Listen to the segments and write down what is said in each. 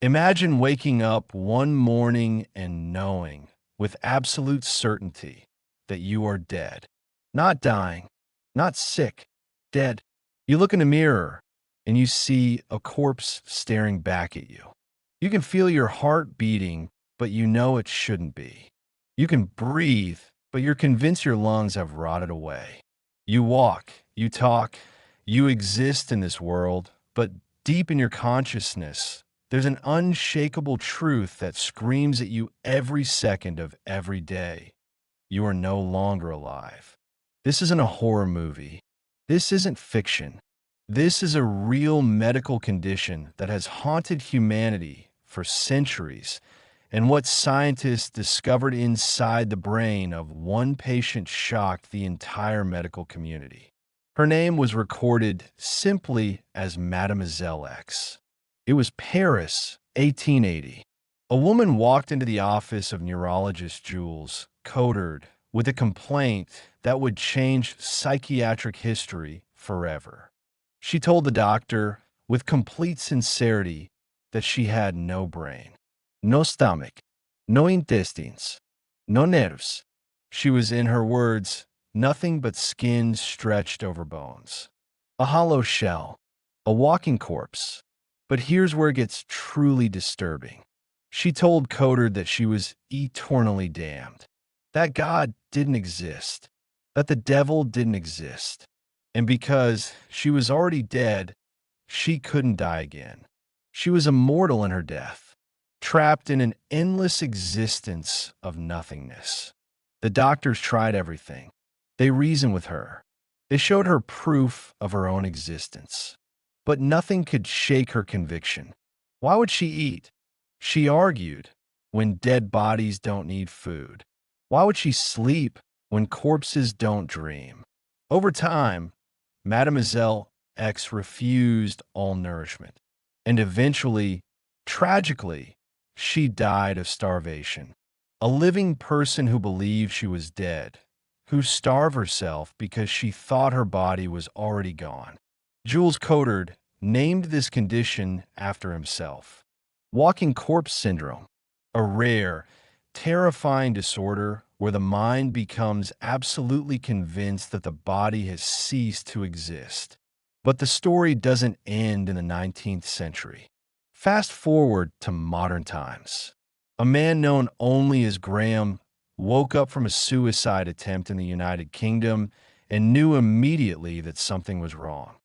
Imagine waking up one morning and knowing with absolute certainty that you are dead. Not dying, not sick, dead. You look in a mirror and you see a corpse staring back at you. You can feel your heart beating, but you know it shouldn't be. You can breathe, but you're convinced your lungs have rotted away. You walk, you talk, you exist in this world, but deep in your consciousness, there's an unshakable truth that screams at you every second of every day. You are no longer alive. This isn't a horror movie. This isn't fiction. This is a real medical condition that has haunted humanity for centuries, and what scientists discovered inside the brain of one patient shocked the entire medical community. Her name was recorded simply as Mademoiselle X. It was Paris, 1880. A woman walked into the office of neurologist Jules Cotard with a complaint that would change psychiatric history forever. She told the doctor with complete sincerity that she had no brain, no stomach, no intestines, no nerves. She was, in her words, nothing but skin stretched over bones. A hollow shell, a walking corpse. But here's where it gets truly disturbing. She told Cotard that she was eternally damned, that God didn't exist, that the devil didn't exist, and because she was already dead, she couldn't die again. She was immortal in her death, trapped in an endless existence of nothingness. The doctors tried everything. They reasoned with her. They showed her proof of her own existence. But nothing could shake her conviction. Why would she eat? She argued, when dead bodies don't need food. Why would she sleep when corpses don't dream? Over time, Mademoiselle X refused all nourishment, and eventually, tragically, she died of starvation. A living person who believed she was dead, who starved herself because she thought her body was already gone. Jules Cotard named this condition after himself. Walking corpse syndrome, a rare, terrifying disorder where the mind becomes absolutely convinced that the body has ceased to exist. But the story doesn't end in the 19th century. Fast forward to modern times. A man known only as Graham woke up from a suicide attempt in the United Kingdom and knew immediately that something was wrong.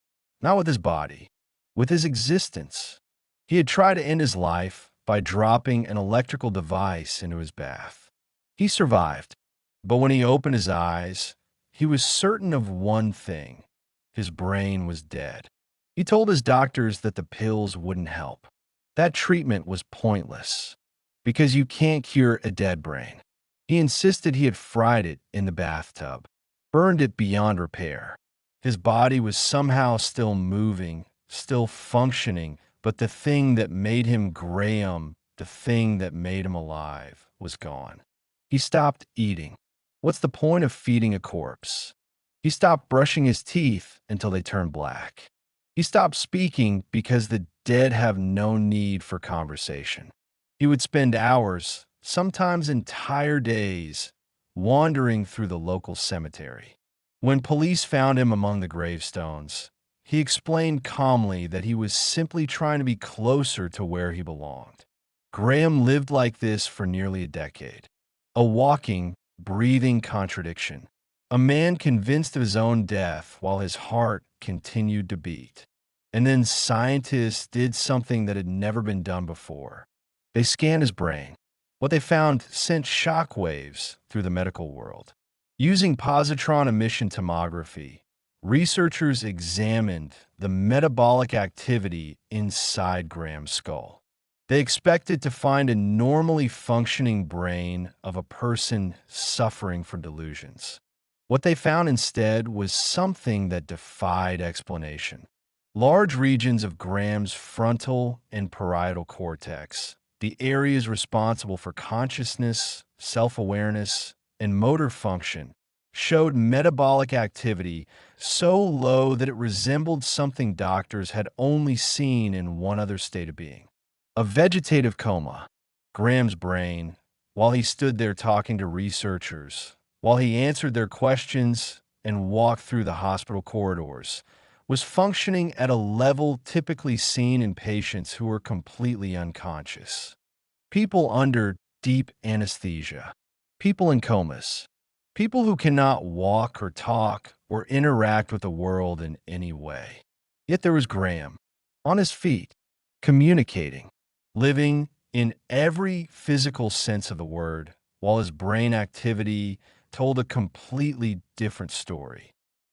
Not with his body, with his existence. He had tried to end his life by dropping an electrical device into his bath. He survived, but when he opened his eyes, he was certain of one thing: his brain was dead. He told his doctors that the pills wouldn't help. That treatment was pointless, because you can't cure a dead brain. He insisted he had fried it in the bathtub, burned it beyond repair. His body was somehow still moving, still functioning, but the thing that made him Graham, the thing that made him alive, was gone. He stopped eating. What's the point of feeding a corpse? He stopped brushing his teeth until they turned black. He stopped speaking because the dead have no need for conversation. He would spend hours, sometimes entire days, wandering through the local cemetery. When police found him among the gravestones, he explained calmly that he was simply trying to be closer to where he belonged. Graham lived like this for nearly a decade, a walking, breathing contradiction, a man convinced of his own death while his heart continued to beat. And then scientists did something that had never been done before. They scanned his brain. What they found sent shockwaves through the medical world. Using positron emission tomography, researchers examined the metabolic activity inside Graham's skull. They expected to find a normally functioning brain of a person suffering from delusions. What they found instead was something that defied explanation. Large regions of Graham's frontal and parietal cortex, the areas responsible for consciousness, self-awareness, and motor function, showed metabolic activity so low that it resembled something doctors had only seen in one other state of being: A vegetative coma. Graham's brain, while he stood there talking to researchers, while he answered their questions and walked through the hospital corridors, was functioning at a level typically seen in patients who were completely unconscious. People under deep anesthesia, people in comas, people who cannot walk or talk or interact with the world in any way. Yet there was Graham, on his feet, communicating, living in every physical sense of the word, while his brain activity told a completely different story.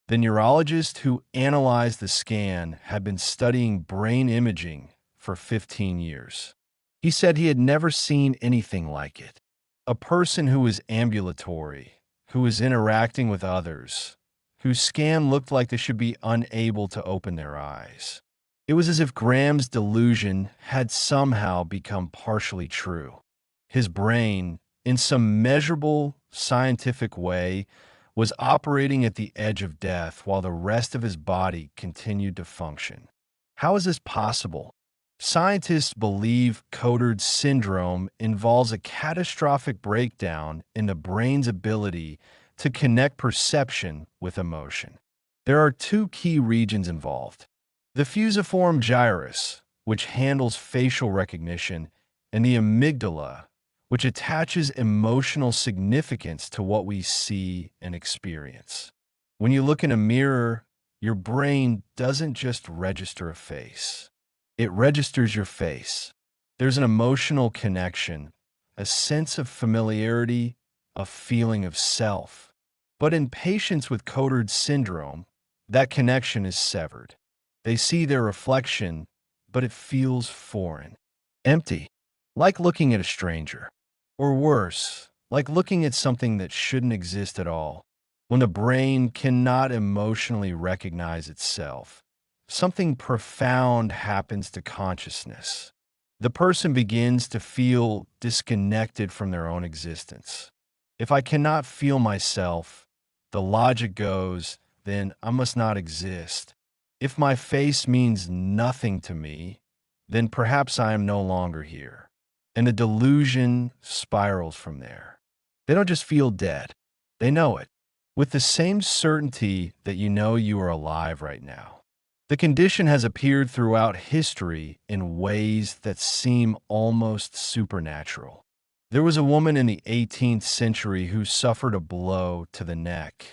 The neurologist who analyzed the scan had been studying brain imaging for 15 years. He said he had never seen anything like it. A person who was ambulatory, who was interacting with others, whose scan looked like they should be unable to open their eyes. It was as if Graham's delusion had somehow become partially true. His brain, in some measurable scientific way, was operating at the edge of death while the rest of his body continued to function. How is this possible? Scientists believe Cotard syndrome involves a catastrophic breakdown in the brain's ability to connect perception with emotion. There are two key regions involved: the fusiform gyrus, which handles facial recognition, and the amygdala, which attaches emotional significance to what we see and experience. When you look in a mirror, your brain doesn't just register a face. It registers your face. There's an emotional connection, a sense of familiarity, a feeling of self. But in patients with Cotard syndrome, that connection is severed. They see their reflection, but it feels foreign, empty, like looking at a stranger. Or worse, like looking at something that shouldn't exist at all. When the brain cannot emotionally recognize itself, something profound happens to consciousness. The person begins to feel disconnected from their own existence. If I cannot feel myself, the logic goes, then I must not exist. If my face means nothing to me, then perhaps I am no longer here. And the delusion spirals from there. They don't just feel dead. They know it, with the same certainty that you know you are alive right now. The condition has appeared throughout history in ways that seem almost supernatural. There was a woman in the 18th century who suffered a blow to the neck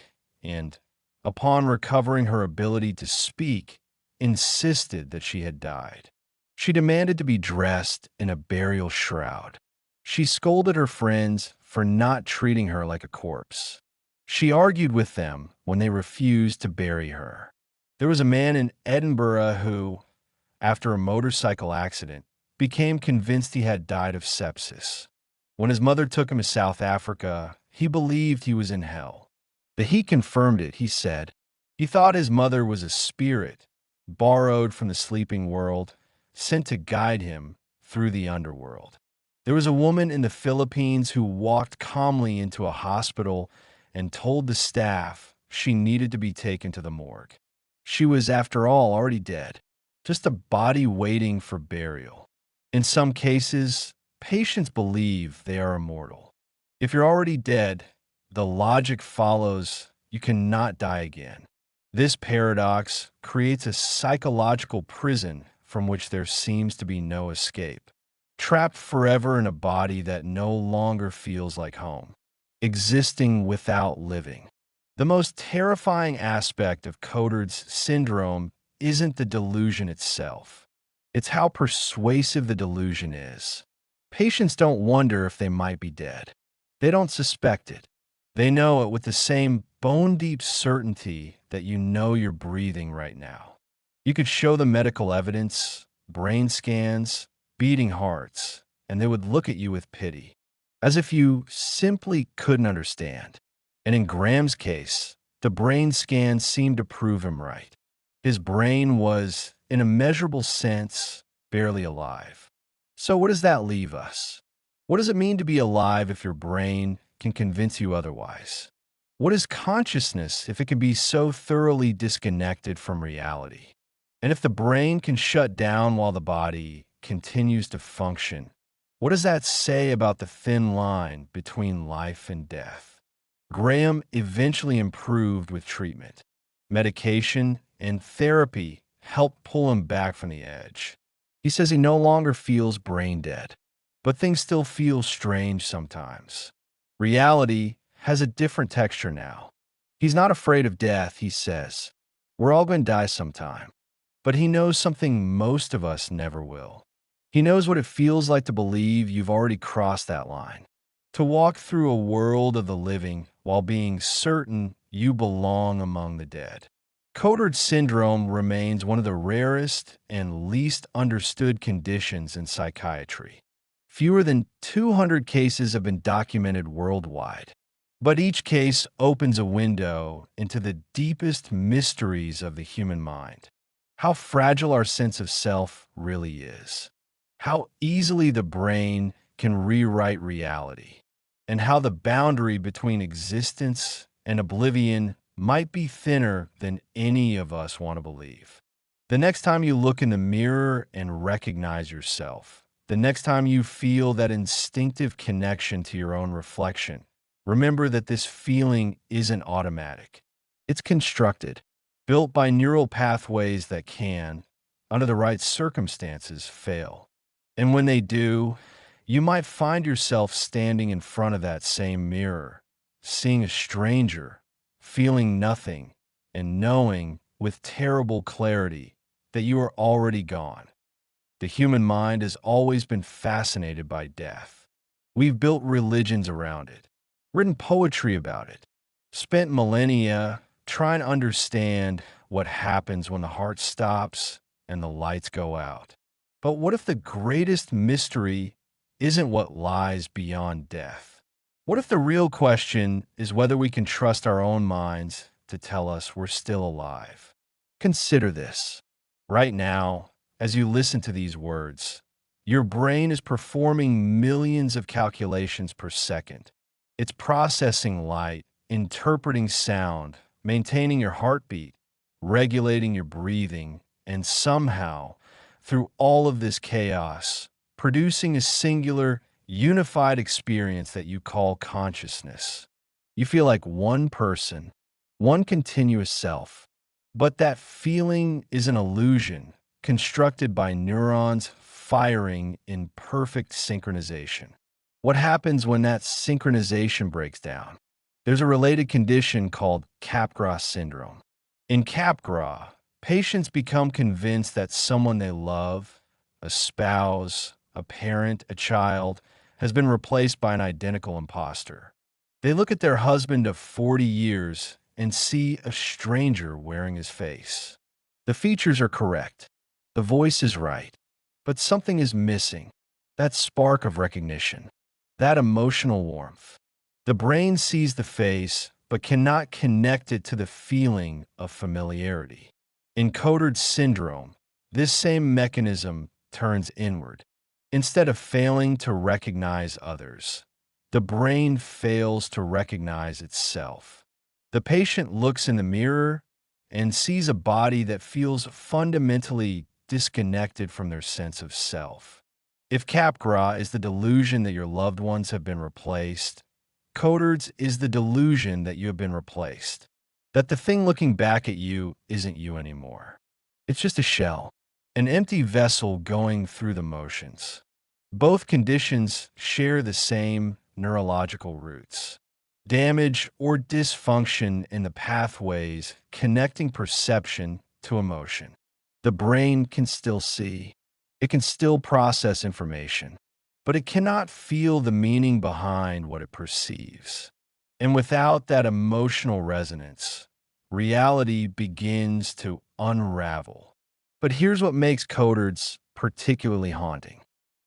and, upon recovering her ability to speak, insisted that she had died. She demanded to be dressed in a burial shroud. She scolded her friends for not treating her like a corpse. She argued with them when they refused to bury her. There was a man in Edinburgh who, after a motorcycle accident, became convinced he had died of sepsis. When his mother took him to South Africa, he believed he was in hell. But he confirmed it, he said. He thought his mother was a spirit, borrowed from the sleeping world, sent to guide him through the underworld. There was a woman in the Philippines who walked calmly into a hospital and told the staff she needed to be taken to the morgue. She was, after all, already dead, just a body waiting for burial. In some cases, patients believe they are immortal. If you're already dead, the logic follows you cannot die again. This paradox creates a psychological prison from which there seems to be no escape. Trapped forever in a body that no longer feels like home. Existing without living. The most terrifying aspect of Cotard's syndrome isn't the delusion itself. It's how persuasive the delusion is. Patients don't wonder if they might be dead. They don't suspect it. They know it with the same bone-deep certainty that you know you're breathing right now. You could show them medical evidence, brain scans, beating hearts, and they would look at you with pity, as if you simply couldn't understand. And in Graham's case, the brain scans seemed to prove him right. His brain was, in a measurable sense, barely alive. So what does that leave us? What does it mean to be alive if your brain can convince you otherwise? What is consciousness if it can be so thoroughly disconnected from reality? And if the brain can shut down while the body continues to function. What does that say about the thin line between life and death? Graham eventually improved with treatment. Medication and therapy helped pull him back from the edge. He says he no longer feels brain dead, but things still feel strange sometimes. Reality has a different texture now. He's not afraid of death, he says. We're all going to die sometime. But he knows something most of us never will. He knows what it feels like to believe you've already crossed that line. To walk through a world of the living while being certain you belong among the dead. Cotard syndrome remains one of the rarest and least understood conditions in psychiatry. Fewer than 200 cases have been documented worldwide. But each case opens a window into the deepest mysteries of the human mind. How fragile our sense of self really is. How easily the brain can rewrite reality. And how the boundary between existence and oblivion might be thinner than any of us want to believe. The next time you look in the mirror and recognize yourself, the next time you feel that instinctive connection to your own reflection, remember that this feeling isn't automatic. It's constructed, built by neural pathways that can, under the right circumstances, fail. And when they do, you might find yourself standing in front of that same mirror, seeing a stranger, feeling nothing, and knowing with terrible clarity that you are already gone. The human mind has always been fascinated by death. We've built religions around it, written poetry about it, spent millennia trying to understand what happens when the heart stops and the lights go out. But what if the greatest mystery isn't what lies beyond death? What if the real question is whether we can trust our own minds to tell us we're still alive? Consider this. Right now, as you listen to these words, your brain is performing millions of calculations per second. It's processing light, interpreting sound, maintaining your heartbeat, regulating your breathing, and somehow, through all of this chaos, producing a singular, unified experience that you call consciousness. You feel like one person, one continuous self, but that feeling is an illusion constructed by neurons firing in perfect synchronization. What happens when that synchronization breaks down? There's a related condition called Capgras syndrome. In Capgras, patients become convinced that someone they love, a spouse, a parent, a child, has been replaced by an identical imposter. They look at their husband of 40 years and see a stranger wearing his face. The features are correct. The voice is right. But something is missing. That spark of recognition. That emotional warmth. The brain sees the face, but cannot connect it to the feeling of familiarity. In Cotard syndrome, this same mechanism turns inward. Instead of failing to recognize others, the brain fails to recognize itself. The patient looks in the mirror and sees a body that feels fundamentally disconnected from their sense of self. If Capgras is the delusion that your loved ones have been replaced, Cotard's is the delusion that you have been replaced, that the thing looking back at you isn't you anymore. It's just a shell, an empty vessel going through the motions. Both conditions share the same neurological roots. Damage or dysfunction in the pathways connecting perception to emotion. The brain can still see. It can still process information, but it cannot feel the meaning behind what it perceives. And without that emotional resonance, reality begins to unravel. But here's what makes Cotard's particularly haunting.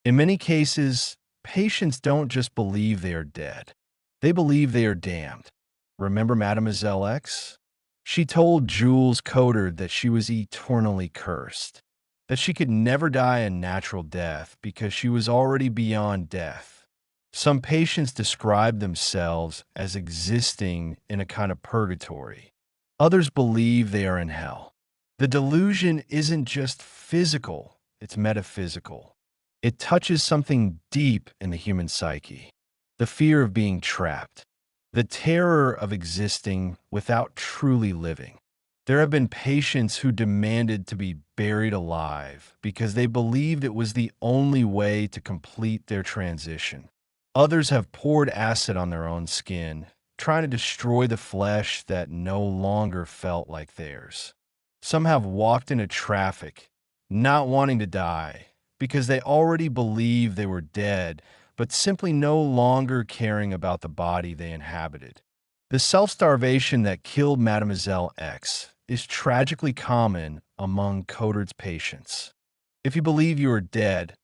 In many cases, patients don't just believe they are dead. They believe they are damned. Remember Mademoiselle X? She told Jules Cotard that she was eternally cursed, that she could never die a natural death because she was already beyond death. Some patients describe themselves as existing in a kind of purgatory. Others believe they are in hell. The delusion isn't just physical, it's metaphysical. It touches something deep in the human psyche: the fear of being trapped, the terror of existing without truly living. There have been patients who demanded to be buried alive because they believed it was the only way to complete their transition. Others have poured acid on their own skin, trying to destroy the flesh that no longer felt like theirs. Some have walked into traffic, not wanting to die, because they already believed they were dead, but simply no longer caring about the body they inhabited. The self-starvation that killed Mademoiselle X is tragically common among Cotard's patients. If you believe you are dead,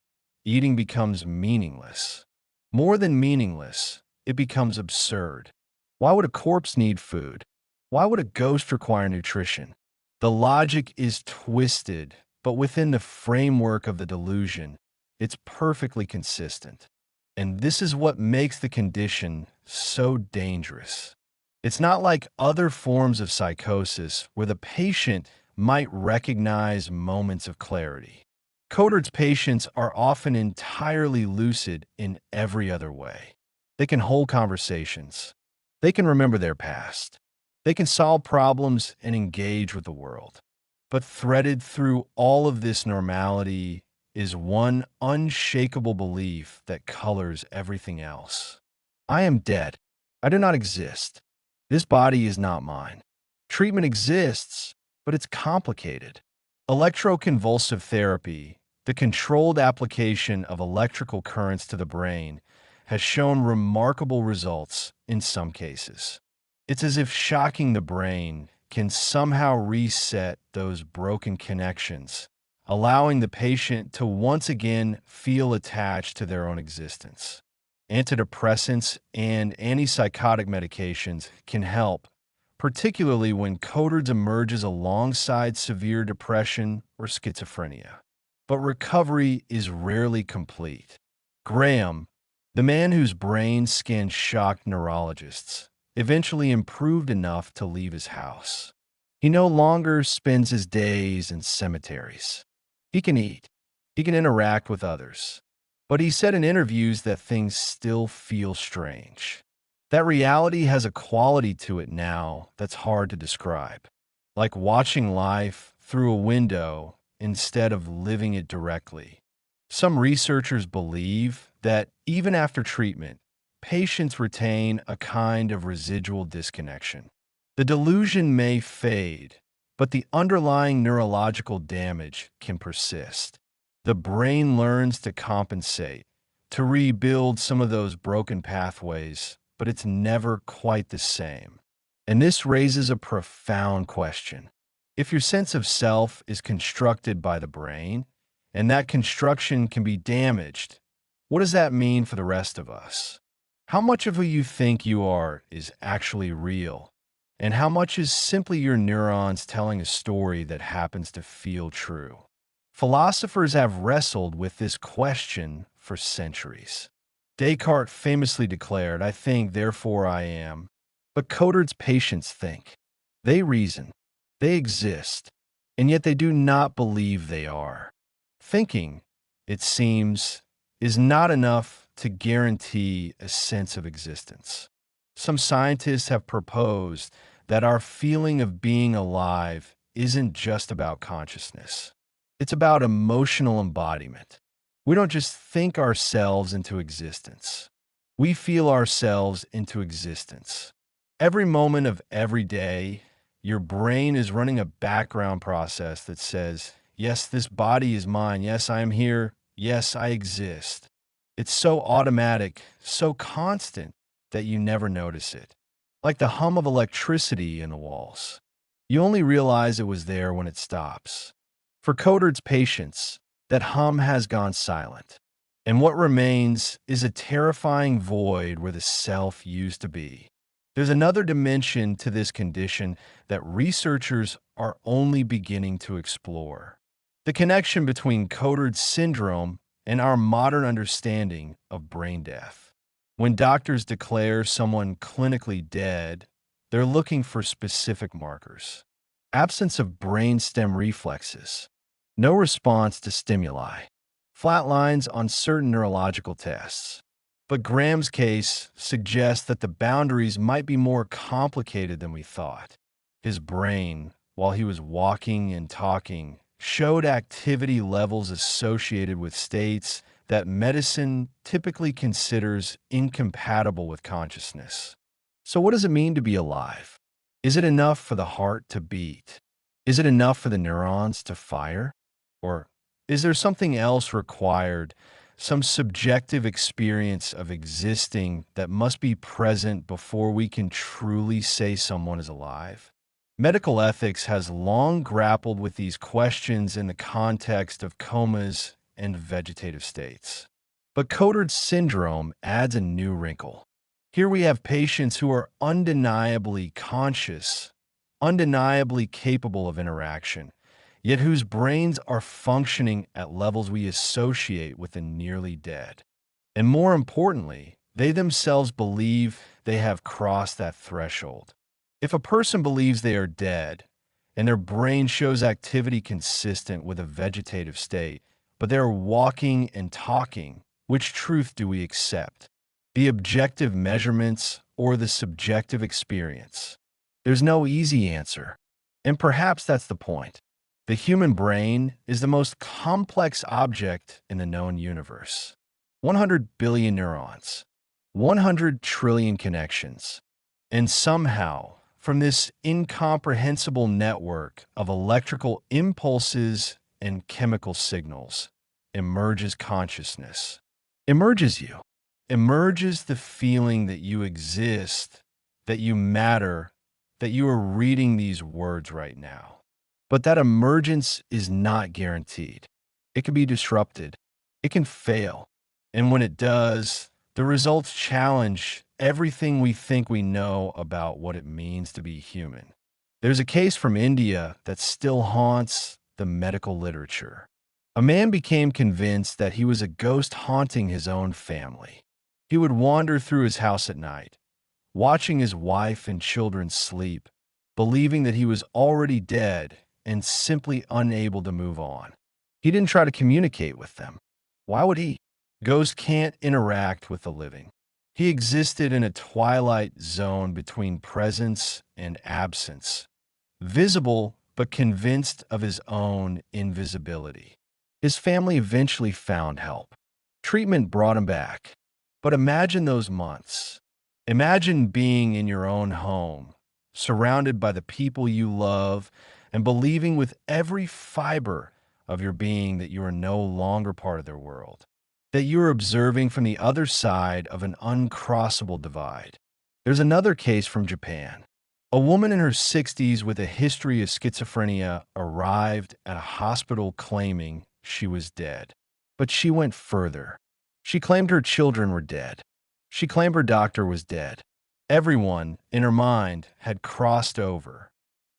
eating becomes meaningless. More than meaningless, it becomes absurd. Why would a corpse need food? Why would a ghost require nutrition? The logic is twisted, but within the framework of the delusion, it's perfectly consistent. And this is what makes the condition so dangerous. It's not like other forms of psychosis where the patient might recognize moments of clarity. Cotard's patients are often entirely lucid in every other way. They can hold conversations. They can remember their past. They can solve problems and engage with the world. But threaded through all of this normality is one unshakable belief that colors everything else. I am dead. I do not exist. This body is not mine. Treatment exists, but it's complicated. Electroconvulsive therapy, the controlled application of electrical currents to the brain, has shown remarkable results in some cases. It's as if shocking the brain can somehow reset those broken connections, allowing the patient to once again feel attached to their own existence. Antidepressants and antipsychotic medications can help, particularly when Cotard's emerges alongside severe depression or schizophrenia. But recovery is rarely complete. Graham, the man whose brain scan shocked neurologists, eventually improved enough to leave his house. He no longer spends his days in cemeteries. He can eat. He can interact with others. But he said in interviews that things still feel strange. That reality has a quality to it now that's hard to describe, like watching life through a window instead of living it directly. Some researchers believe that even after treatment, patients retain a kind of residual disconnection. The delusion may fade, but the underlying neurological damage can persist. The brain learns to compensate, to rebuild some of those broken pathways, but it's never quite the same. And this raises a profound question. If your sense of self is constructed by the brain, and that construction can be damaged, what does that mean for the rest of us? How much of who you think you are is actually real? And how much is simply your neurons telling a story that happens to feel true? Philosophers have wrestled with this question for centuries. Descartes famously declared, "I think, therefore I am." But Cotard's patients think. They reason. They exist. And yet they do not believe they are. Thinking, it seems, is not enough to guarantee a sense of existence. Some scientists have proposed that our feeling of being alive isn't just about consciousness. It's about emotional embodiment. We don't just think ourselves into existence. We feel ourselves into existence. Every moment of every day, your brain is running a background process that says, yes, this body is mine. Yes, I am here. Yes, I exist. It's so automatic, so constant that you never notice it. Like the hum of electricity in the walls. You only realize it was there when it stops. For Cotard's patients, that hum has gone silent, and what remains is a terrifying void where the self used to be. There's another dimension to this condition that researchers are only beginning to explore. The connection between Cotard's syndrome and our modern understanding of brain death. When doctors declare someone clinically dead, they're looking for specific markers. Absence of brainstem reflexes. No response to stimuli. flat lines on certain neurological tests. But Graham's case suggests that the boundaries might be more complicated than we thought. His brain, while he was walking and talking, showed activity levels associated with states that medicine typically considers incompatible with consciousness. So, what does it mean to be alive? Is it enough for the heart to beat? Is it enough for the neurons to fire? Or is there something else required, some subjective experience of existing that must be present before we can truly say someone is alive? Medical ethics has long grappled with these questions in the context of comas and vegetative states. But Cotard syndrome adds a new wrinkle. Here we have patients who are undeniably conscious, undeniably capable of interaction, yet whose brains are functioning at levels we associate with the nearly dead. And more importantly, they themselves believe they have crossed that threshold. If a person believes they are dead, and their brain shows activity consistent with a vegetative state, but they are walking and talking, which truth do we accept? The objective measurements or the subjective experience? There's no easy answer. And perhaps that's the point. The human brain is the most complex object in the known universe. 100 billion neurons, 100 trillion connections. And somehow, from this incomprehensible network of electrical impulses and chemical signals, emerges consciousness. Emerges you. Emerges the feeling that you exist, that you matter, that you are reading these words right now. But that emergence is not guaranteed. It can be disrupted. It can fail. And when it does, the results challenge everything we think we know about what it means to be human. There's a case from India that still haunts the medical literature. A man became convinced that he was a ghost haunting his own family. He would wander through his house at night, watching his wife and children sleep, believing that he was already dead and simply unable to move on. He didn't try to communicate with them. Why would he? Ghosts can't interact with the living. He existed in a twilight zone between presence and absence, visible but convinced of his own invisibility. His family eventually found help. Treatment brought him back. But imagine those months. Imagine being in your own home, surrounded by the people you love, and believing with every fiber of your being that you are no longer part of their world, that you are observing from the other side of an uncrossable divide. There's another case from Japan. A woman in her 60s with a history of schizophrenia arrived at a hospital claiming she was dead. But she went further. She claimed her children were dead. She claimed her doctor was dead. Everyone, in her mind, had crossed over.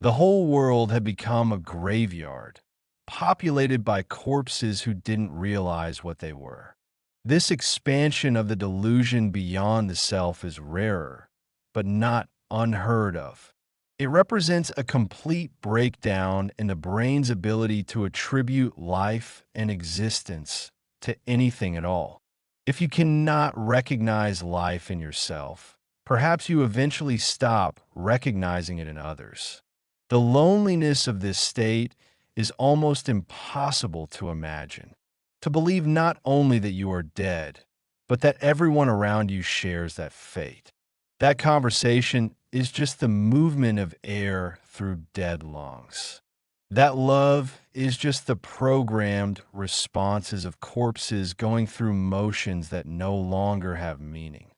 The whole world had become a graveyard, populated by corpses who didn't realize what they were. This expansion of the delusion beyond the self is rarer, but not unheard of. It represents a complete breakdown in the brain's ability to attribute life and existence to anything at all. If you cannot recognize life in yourself, perhaps you eventually stop recognizing it in others. The loneliness of this state is almost impossible to imagine. To believe not only that you are dead, but that everyone around you shares that fate. That conversation is just the movement of air through dead lungs. That love is just the programmed responses of corpses going through motions that no longer have meaning.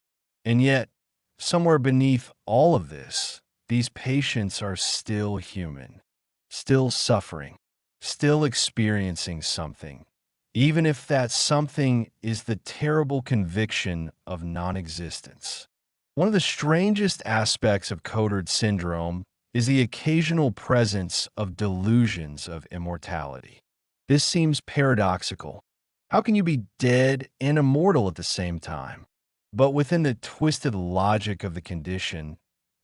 And yet, somewhere beneath all of this, these patients are still human, still suffering, still experiencing something, even if that something is the terrible conviction of non-existence. One of the strangest aspects of Cotard syndrome is the occasional presence of delusions of immortality. This seems paradoxical. How can you be dead and immortal at the same time? But within the twisted logic of the condition,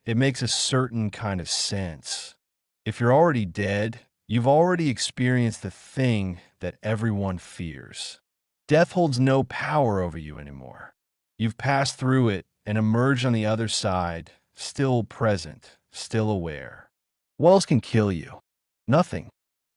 it makes a certain kind of sense. If you're already dead, you've already experienced the thing that everyone fears. Death holds no power over you anymore. You've passed through it and emerged on the other side, still present, still aware. What else can kill you? Nothing.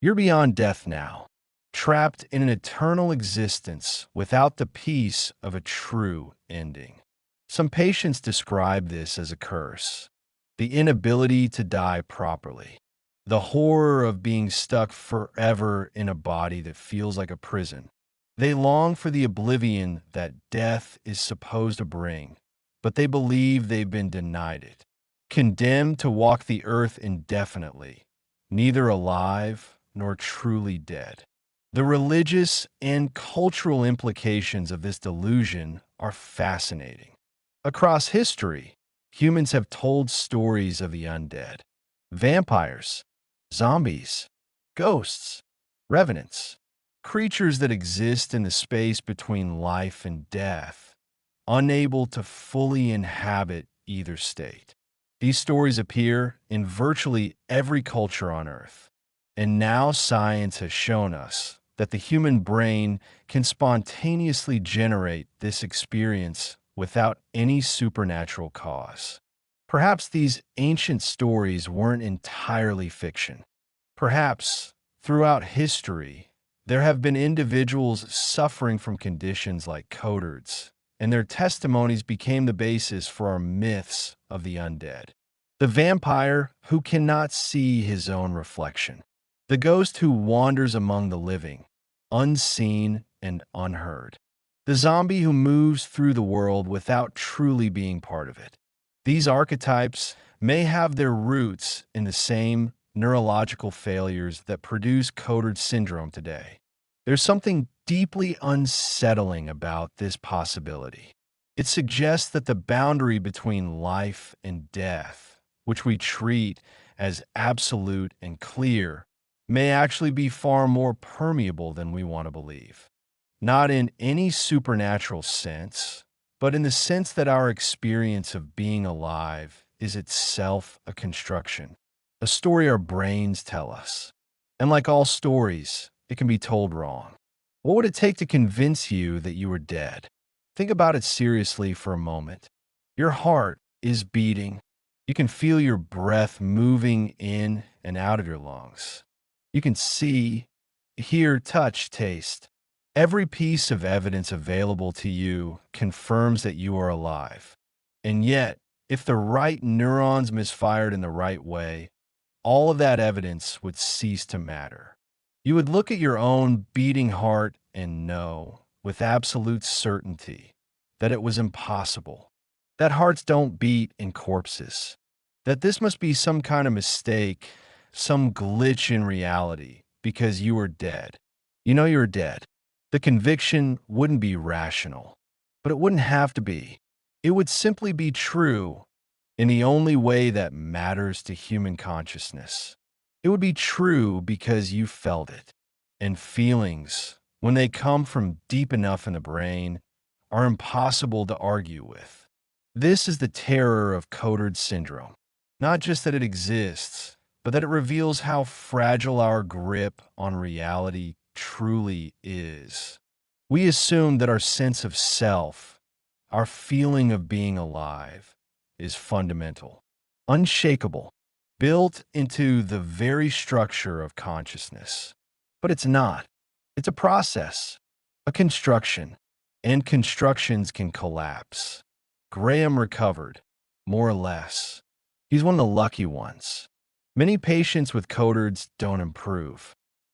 You're beyond death now, trapped in an eternal existence without the peace of a true ending. Some patients describe this as a curse, the inability to die properly, the horror of being stuck forever in a body that feels like a prison. They long for the oblivion that death is supposed to bring, but they believe they've been denied it, condemned to walk the earth indefinitely, neither alive nor truly dead. The religious and cultural implications of this delusion are fascinating. Across history, humans have told stories of the undead: vampires, zombies, ghosts, revenants, creatures that exist in the space between life and death, unable to fully inhabit either state. These stories appear in virtually every culture on Earth, and now science has shown us that the human brain can spontaneously generate this experience without any supernatural cause. Perhaps these ancient stories weren't entirely fiction. Perhaps, throughout history, there have been individuals suffering from conditions like Cotards, and their testimonies became the basis for our myths of the undead. The vampire who cannot see his own reflection. The ghost who wanders among the living, unseen and unheard. The zombie who moves through the world without truly being part of it. These archetypes may have their roots in the same neurological failures that produce Cotard syndrome today. There's something deeply unsettling about this possibility. It suggests that the boundary between life and death, which we treat as absolute and clear, may actually be far more permeable than we want to believe. Not in any supernatural sense, but in the sense that our experience of being alive is itself a construction, a story our brains tell us. And like all stories, it can be told wrong. What would it take to convince you that you were dead? Think about it seriously for a moment. Your heart is beating. You can feel your breath moving in and out of your lungs. You can see, hear, touch, taste. Every piece of evidence available to you confirms that you are alive. And yet, if the right neurons misfired in the right way, all of that evidence would cease to matter. You would look at your own beating heart and know, with absolute certainty, that it was impossible, that hearts don't beat in corpses, that this must be some kind of mistake, some glitch in reality, because you are dead. You know you're dead. The conviction wouldn't be rational, but it wouldn't have to be. It would simply be true in the only way that matters to human consciousness. It would be true because you felt it. And feelings, when they come from deep enough in the brain, are impossible to argue with. This is the terror of Cotard syndrome. Not just that it exists, but that it reveals how fragile our grip on reality truly is. We assume that our sense of self, our feeling of being alive, is fundamental, unshakable, built into the very structure of consciousness. But it's not. It's a process, a construction, and constructions can collapse. Graham recovered, more or less. He's one of the lucky ones. Many patients with Cotards don't improve.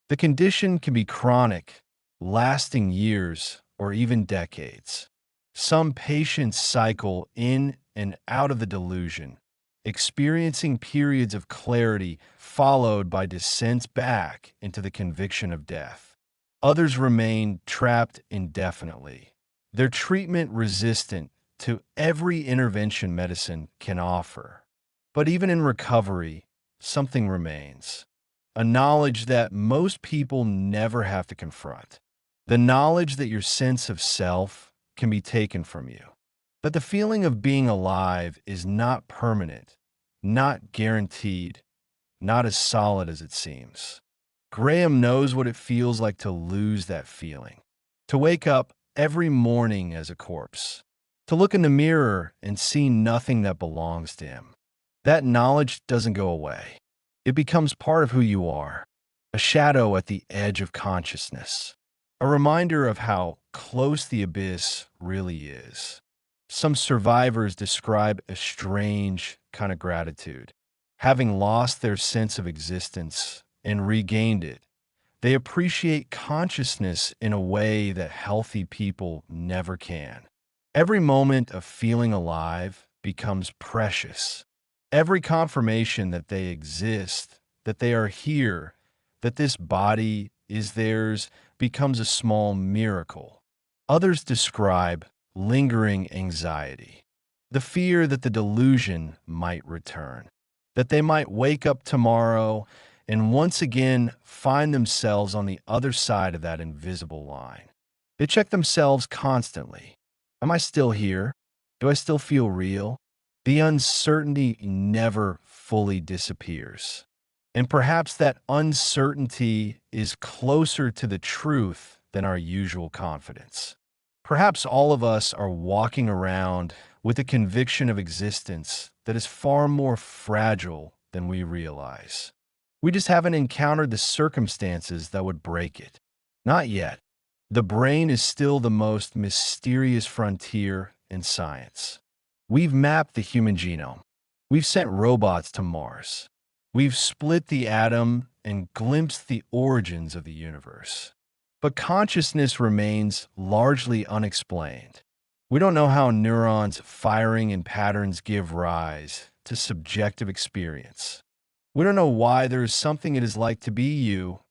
The condition can be chronic, lasting years or even decades. Some patients cycle in and out of the delusion, experiencing periods of clarity followed by descents back into the conviction of death. Others remain trapped indefinitely, their treatment resistant to every intervention medicine can offer. But even in recovery, something remains. A knowledge that most people never have to confront. The knowledge that your sense of self can be taken from you. That the feeling of being alive is not permanent, not guaranteed, not as solid as it seems. Graham knows what it feels like to lose that feeling. To wake up every morning as a corpse. To look in the mirror and see nothing that belongs to him. That knowledge doesn't go away. It becomes part of who you are, a shadow at the edge of consciousness, a reminder of how close the abyss really is. Some survivors describe a strange kind of gratitude. Having lost their sense of existence and regained it, they appreciate consciousness in a way that healthy people never can. Every moment of feeling alive becomes precious. Every confirmation that they exist, that they are here, that this body is theirs, becomes a small miracle. Others describe lingering anxiety, the fear that the delusion might return, that they might wake up tomorrow and once again find themselves on the other side of that invisible line. They check themselves constantly. Am I still here? Do I still feel real? The uncertainty never fully disappears. And perhaps that uncertainty is closer to the truth than our usual confidence. Perhaps all of us are walking around with a conviction of existence that is far more fragile than we realize. We just haven't encountered the circumstances that would break it. Not yet. The brain is still the most mysterious frontier in science. We've mapped the human genome. We've sent robots to Mars. We've split the atom and glimpsed the origins of the universe. But consciousness remains largely unexplained. We don't know how neurons firing in patterns give rise to subjective experience. We don't know why there is something it is like to be you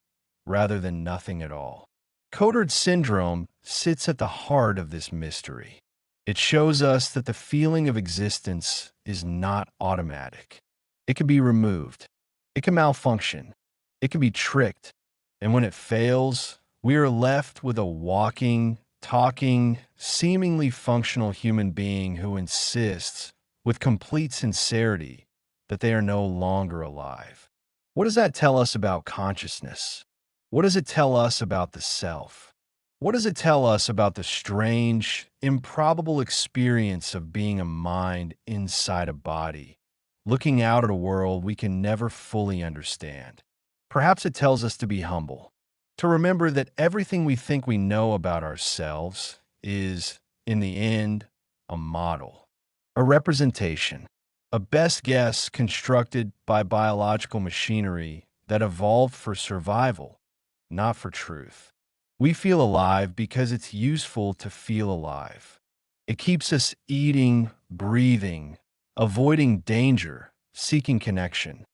rather than nothing at all. Cotard syndrome sits at the heart of this mystery. It shows us that the feeling of existence is not automatic. It can be removed. It can malfunction. It can be tricked. And when it fails, we are left with a walking, talking, seemingly functional human being who insists, with complete sincerity, that they are no longer alive. What does that tell us about consciousness? What does it tell us about the self? What does it tell us about the strange, improbable experience of being a mind inside a body, looking out at a world we can never fully understand? Perhaps it tells us to be humble, to remember that everything we think we know about ourselves is, in the end, a model, a representation, a best guess constructed by biological machinery that evolved for survival, not for truth. We feel alive because it's useful to feel alive. It keeps us eating, breathing, avoiding danger, seeking connection.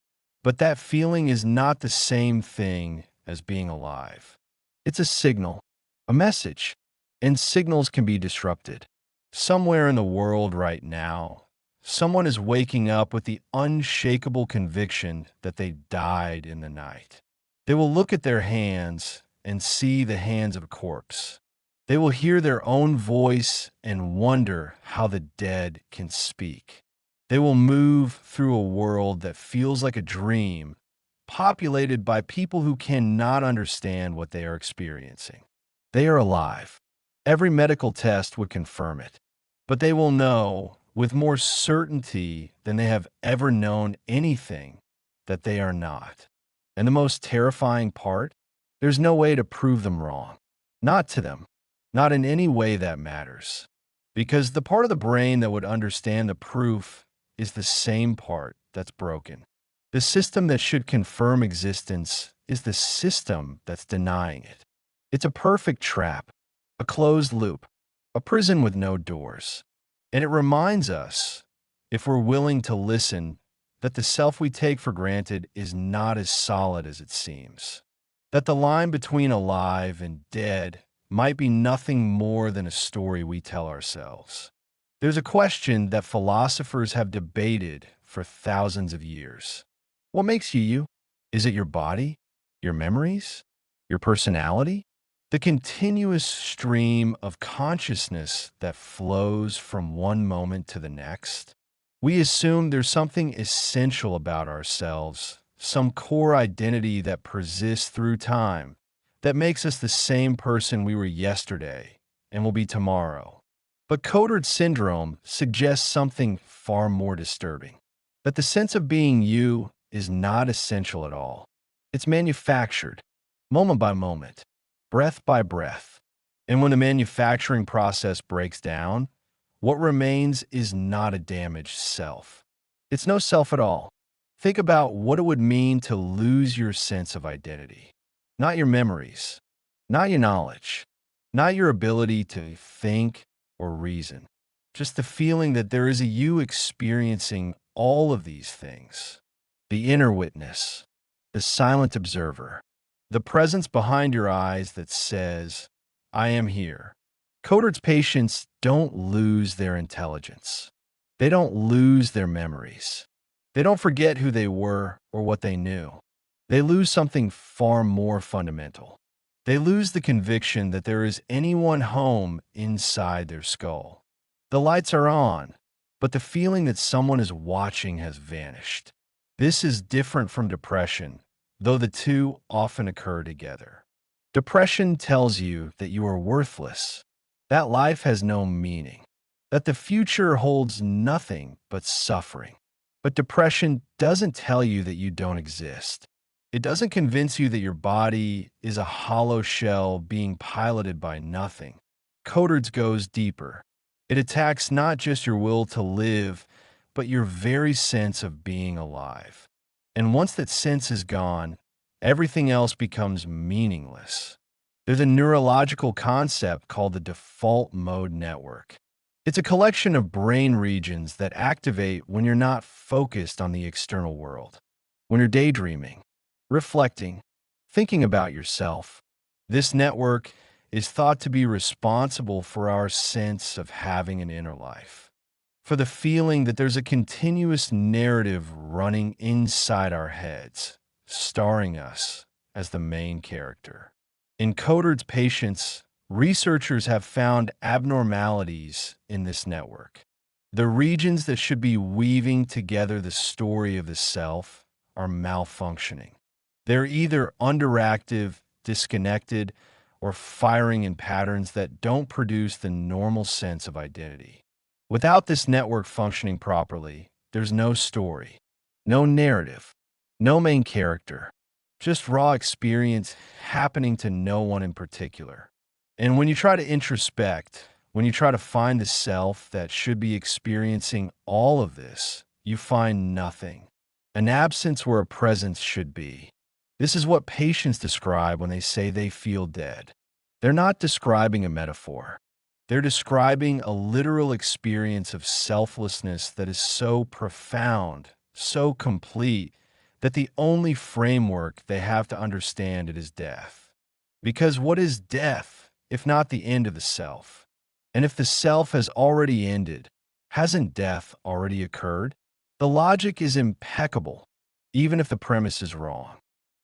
But that feeling is not the same thing as being alive. It's a signal, a message, and signals can be disrupted. Somewhere in the world right now, someone is waking up with the unshakable conviction that they died in the night. They will look at their hands and see the hands of a corpse. They will hear their own voice and wonder how the dead can speak. They will move through a world that feels like a dream, populated by people who cannot understand what they are experiencing. They are alive. Every medical test would confirm it. But they will know, with more certainty than they have ever known anything, that they are not. And the most terrifying part? There's no way to prove them wrong. Not to them. Not in any way that matters. Because the part of the brain that would understand the proof is the same part that's broken. The system that should confirm existence is the system that's denying it. It's a perfect trap, a closed loop, a prison with no doors. And it reminds us, if we're willing to listen, that the self we take for granted is not as solid as it seems. That the line between alive and dead might be nothing more than a story we tell ourselves. There's a question that philosophers have debated for thousands of years. What makes you you? Is it your body? Your memories? Your personality? The continuous stream of consciousness that flows from one moment to the next? We assume there's something essential about ourselves, some core identity that persists through time, that makes us the same person we were yesterday and will be tomorrow. But Cotard syndrome suggests something far more disturbing, that the sense of being you is not essential at all. It's manufactured, moment by moment, breath by breath. And when the manufacturing process breaks down, what remains is not a damaged self. It's no self at all. Think about what it would mean to lose your sense of identity. Not your memories, not your knowledge, not your ability to think or reason. Just the feeling that there is a you experiencing all of these things. The inner witness, the silent observer, the presence behind your eyes that says, I am here. Cotard's patients don't lose their intelligence. They don't lose their memories. They don't forget who they were or what they knew. They lose something far more fundamental. They lose the conviction that there is anyone home inside their skull. The lights are on, but the feeling that someone is watching has vanished. This is different from depression, though the two often occur together. Depression tells you that you are worthless, that life has no meaning, that the future holds nothing but suffering. But depression doesn't tell you that you don't exist. It doesn't convince you that your body is a hollow shell being piloted by nothing. Cotard's goes deeper. It attacks not just your will to live, but your very sense of being alive. And once that sense is gone, everything else becomes meaningless. There's a neurological concept called the default mode network. It's a collection of brain regions that activate when you're not focused on the external world, when you're daydreaming, reflecting, thinking about yourself. This network is thought to be responsible for our sense of having an inner life, for the feeling that there's a continuous narrative running inside our heads, starring us as the main character. In Cotard's patients, researchers have found abnormalities in this network. The regions that should be weaving together the story of the self are malfunctioning. They're either underactive, disconnected, or firing in patterns that don't produce the normal sense of identity. Without this network functioning properly, there's no story, no narrative, no main character, just raw experience happening to no one in particular. And when you try to introspect, when you try to find the self that should be experiencing all of this, you find nothing. An absence where a presence should be. This is what patients describe when they say they feel dead. They're not describing a metaphor. They're describing a literal experience of selflessness that is so profound, so complete, that the only framework they have to understand it is death. Because what is death, if not the end of the self? And if the self has already ended, hasn't death already occurred? The logic is impeccable, even if the premise is wrong.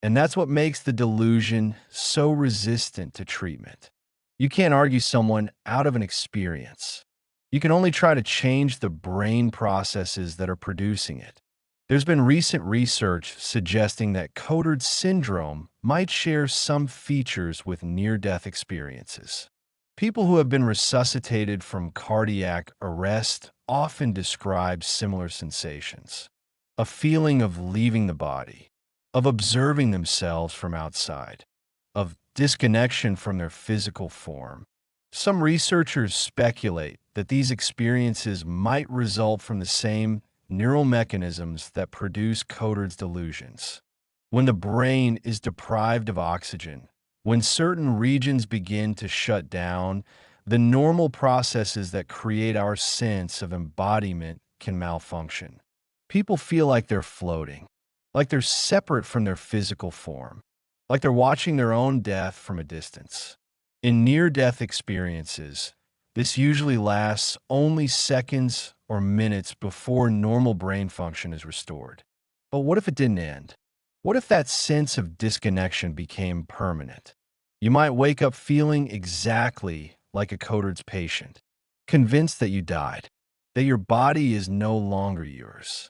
And that's what makes the delusion so resistant to treatment. You can't argue someone out of an experience. You can only try to change the brain processes that are producing it. There's been recent research suggesting that Cotard syndrome might share some features with near-death experiences. People who have been resuscitated from cardiac arrest often describe similar sensations. A feeling of leaving the body, of observing themselves from outside, of disconnection from their physical form. Some researchers speculate that these experiences might result from the same neural mechanisms that produce Cotard's delusions. When the brain is deprived of oxygen, when certain regions begin to shut down, the normal processes that create our sense of embodiment can malfunction. People feel like they're floating, like they're separate from their physical form, like they're watching their own death from a distance. In near-death experiences, this usually lasts only seconds or minutes before normal brain function is restored. But what if it didn't end? What if that sense of disconnection became permanent? You might wake up feeling exactly like a Cotard's patient, convinced that you died, that your body is no longer yours,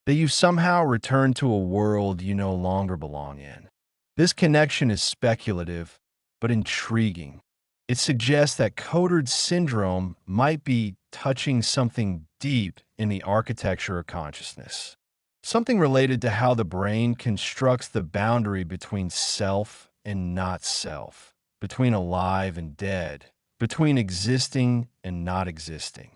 that you've somehow returned to a world you no longer belong in. This connection is speculative, but intriguing. It suggests that Cotard syndrome might be touching something deep in the architecture of consciousness, something related to how the brain constructs the boundary between self and not self, between alive and dead, between existing and not existing.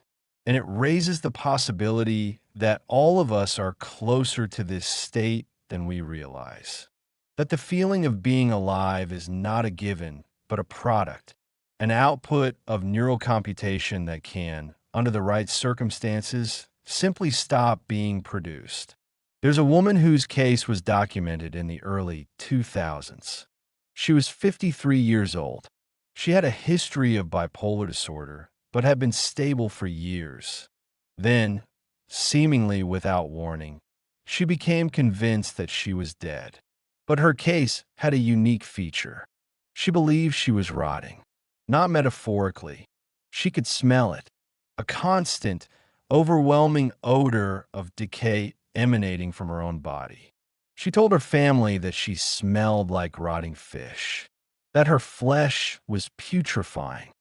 And it raises the possibility that all of us are closer to this state than we realize. That the feeling of being alive is not a given, but a product, an output of neural computation that can, under the right circumstances, simply stop being produced. There's a woman whose case was documented in the early 2000s. She was 53 years old. She had a history of bipolar disorder, but had been stable for years. Then, seemingly without warning, she became convinced that she was dead. But her case had a unique feature. She believed she was rotting. Not metaphorically. She could smell it. A constant, overwhelming odor of decay emanating from her own body. She told her family that she smelled like rotting fish, that her flesh was putrefying,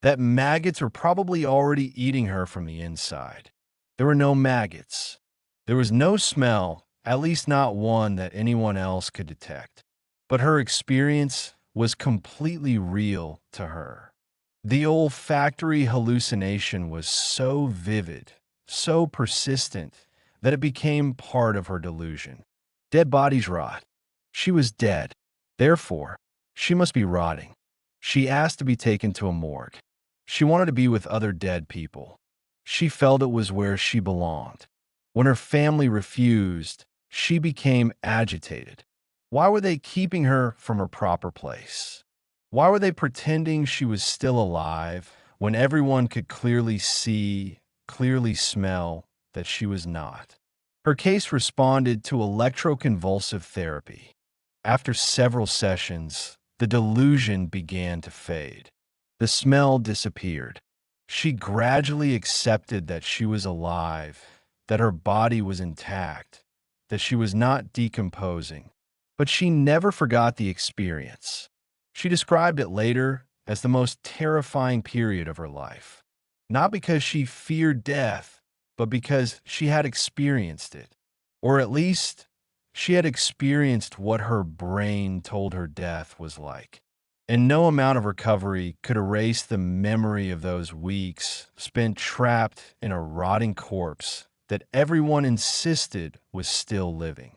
that maggots were probably already eating her from the inside. There were no maggots. There was no smell, at least not one that anyone else could detect. But her experience was completely real to her. The olfactory hallucination was so vivid, so persistent, that it became part of her delusion. Dead bodies rot. She was dead. Therefore, she must be rotting. She asked to be taken to a morgue. She wanted to be with other dead people. She felt it was where she belonged. When her family refused, she became agitated. Why were they keeping her from her proper place? Why were they pretending she was still alive when everyone could clearly see, clearly smell that she was not? Her case responded to electroconvulsive therapy. After several sessions, the delusion began to fade. The smell disappeared. She gradually accepted that she was alive, that her body was intact, that she was not decomposing. But she never forgot the experience. She described it later as the most terrifying period of her life. Not because she feared death, but because she had experienced it. Or at least, she had experienced what her brain told her death was like. And no amount of recovery could erase the memory of those weeks spent trapped in a rotting corpse that everyone insisted was still living.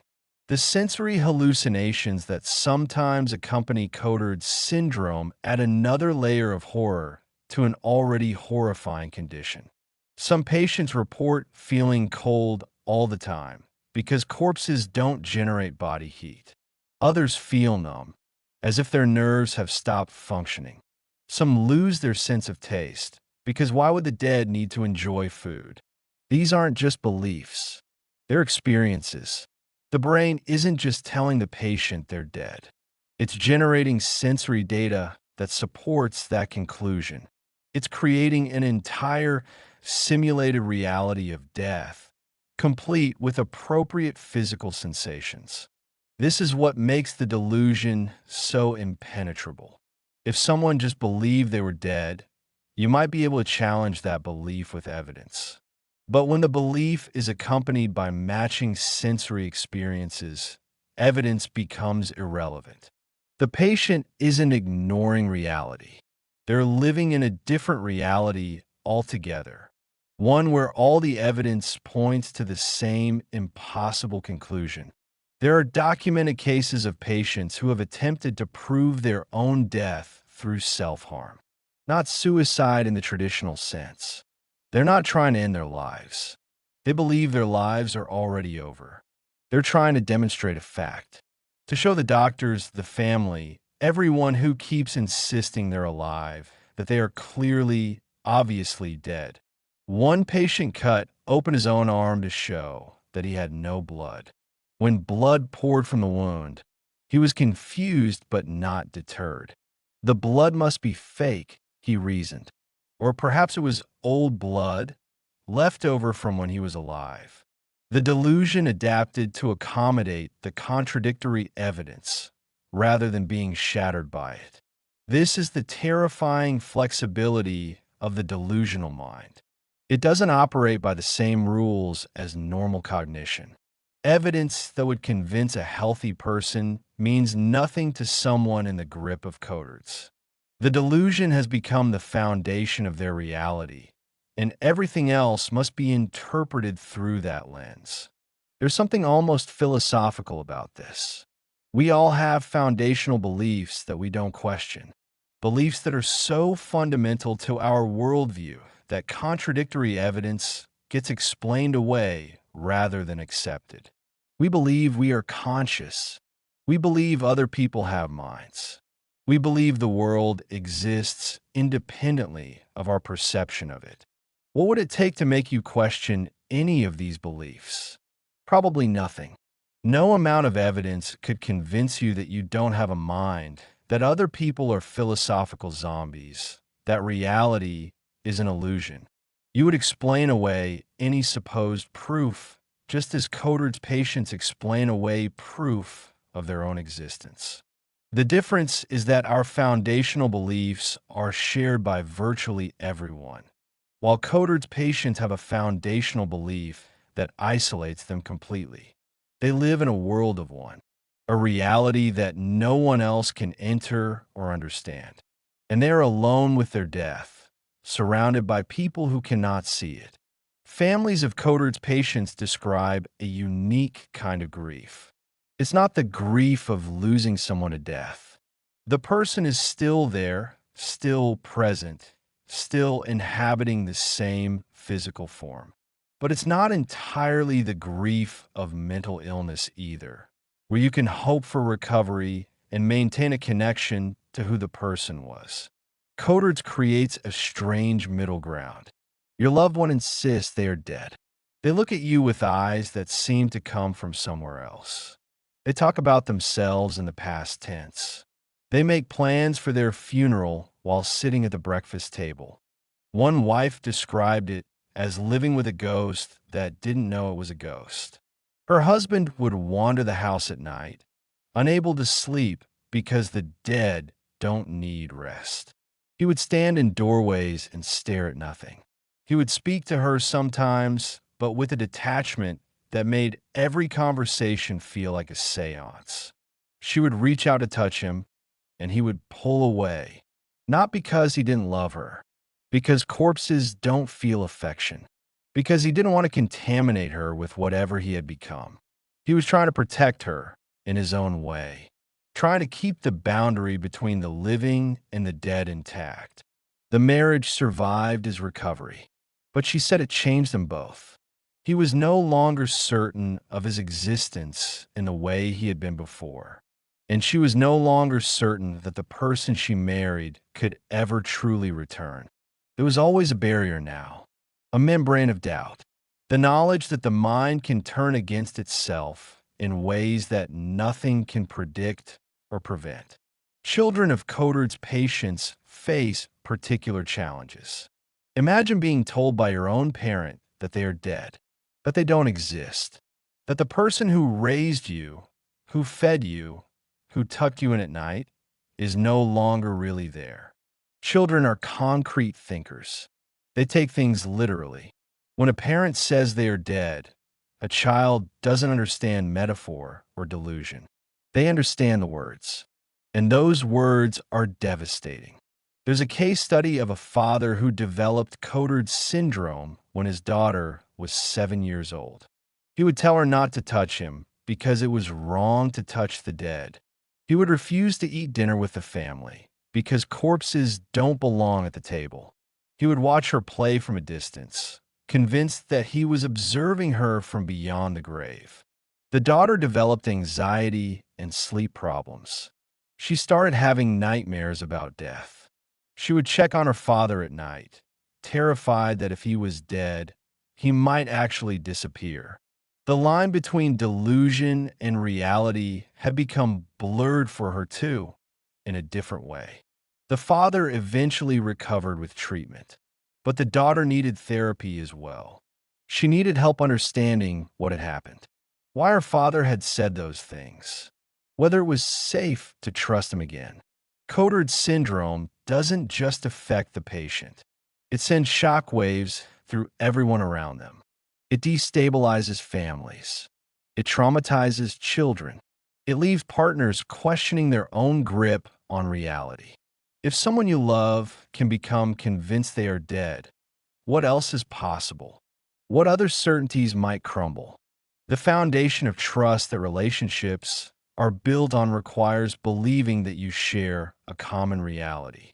The sensory hallucinations that sometimes accompany Cotard's syndrome add another layer of horror to an already horrifying condition. Some patients report feeling cold all the time because corpses don't generate body heat. Others feel numb, as if their nerves have stopped functioning. Some lose their sense of taste, because why would the dead need to enjoy food? These aren't just beliefs, they're experiences. The brain isn't just telling the patient they're dead. It's generating sensory data that supports that conclusion. It's creating an entire simulated reality of death, complete with appropriate physical sensations. This is what makes the delusion so impenetrable. If someone just believed they were dead, you might be able to challenge that belief with evidence. But when the belief is accompanied by matching sensory experiences, evidence becomes irrelevant. The patient isn't ignoring reality. They're living in a different reality altogether, one where all the evidence points to the same impossible conclusion. There are documented cases of patients who have attempted to prove their own death through self-harm, not suicide in the traditional sense. They're not trying to end their lives. They believe their lives are already over. They're trying to demonstrate a fact, to show the doctors, the family, everyone who keeps insisting they're alive, that they are clearly, obviously dead. One patient cut open his own arm to show that he had no blood. When blood poured from the wound, he was confused but not deterred. The blood must be fake, he reasoned. Or perhaps it was old blood, left over from when he was alive. The delusion adapted to accommodate the contradictory evidence rather than being shattered by it. This is the terrifying flexibility of the delusional mind. It doesn't operate by the same rules as normal cognition. Evidence that would convince a healthy person means nothing to someone in the grip of Cotards. The delusion has become the foundation of their reality, and everything else must be interpreted through that lens. There's something almost philosophical about this. We all have foundational beliefs that we don't question, beliefs that are so fundamental to our worldview that contradictory evidence gets explained away rather than accepted. We believe we are conscious. We believe other people have minds. We believe the world exists independently of our perception of it. What would it take to make you question any of these beliefs? Probably nothing. No amount of evidence could convince you that you don't have a mind, that other people are philosophical zombies, that reality is an illusion. You would explain away any supposed proof, just as Cotard's patients explain away proof of their own existence. The difference is that our foundational beliefs are shared by virtually everyone, while Cotard's patients have a foundational belief that isolates them completely. They live in a world of one, a reality that no one else can enter or understand. And they are alone with their death, surrounded by people who cannot see it. Families of Cotard's patients describe a unique kind of grief. It's not the grief of losing someone to death. The person is still there, still present, still inhabiting the same physical form. But it's not entirely the grief of mental illness either, where you can hope for recovery and maintain a connection to who the person was. Cotard's creates a strange middle ground. Your loved one insists they are dead. They look at you with eyes that seem to come from somewhere else. They talk about themselves in the past tense. They make plans for their funeral while sitting at the breakfast table. One wife described it as living with a ghost that didn't know it was a ghost. Her husband would wander the house at night, unable to sleep because the dead don't need rest. He would stand in doorways and stare at nothing. He would speak to her sometimes, but with a detachment that made every conversation feel like a seance. She would reach out to touch him, and he would pull away, not because he didn't love her, because corpses don't feel affection, because he didn't want to contaminate her with whatever he had become. He was trying to protect her in his own way, trying to keep the boundary between the living and the dead intact. The marriage survived his recovery, but she said it changed them both. He was no longer certain of his existence in the way he had been before, and she was no longer certain that the person she married could ever truly return. There was always a barrier now, a membrane of doubt, the knowledge that the mind can turn against itself in ways that nothing can predict or prevent. Children of Cotard's patients face particular challenges. Imagine being told by your own parent that they are dead, that they don't exist, that the person who raised you, who fed you, who tucked you in at night, is no longer really there. Children are concrete thinkers. They take things literally. When a parent says they are dead, a child doesn't understand metaphor or delusion. They understand the words, and those words are devastating. There's a case study of a father who developed Cotard's syndrome when his daughter was 7 years old. He would tell her not to touch him because it was wrong to touch the dead. He would refuse to eat dinner with the family because corpses don't belong at the table. He would watch her play from a distance, convinced that he was observing her from beyond the grave. The daughter developed anxiety and sleep problems. She started having nightmares about death. She would check on her father at night, terrified that if he was dead, he might actually disappear. The line between delusion and reality had become blurred for her too, in a different way. The father eventually recovered with treatment, but the daughter needed therapy as well. She needed help understanding what had happened, why her father had said those things, whether it was safe to trust him again. Cotard syndrome doesn't just affect the patient. It sends shockwaves through everyone around them. It destabilizes families. It traumatizes children. It leaves partners questioning their own grip on reality. If someone you love can become convinced they are dead, what else is possible? What other certainties might crumble? The foundation of trust that relationships are built on requires believing that you share a common reality.